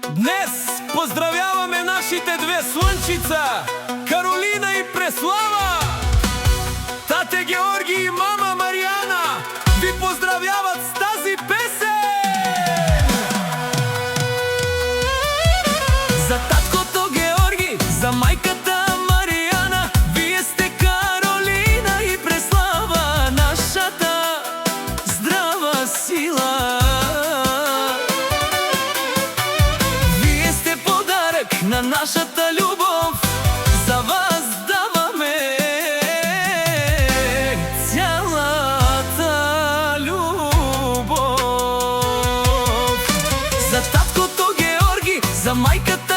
Днес поздравяваме нашите две слънчица, Каролина и Преслава. Тате Георги и мама Мариана ви поздравяват с тази песен. За таткото Георги, за майката Мариана, вие сте Каролина и Преслава, нашата здрава сила. Вие сте подарък на нашата любов, за вас даваме цялата любов. За таткото Георги, за майката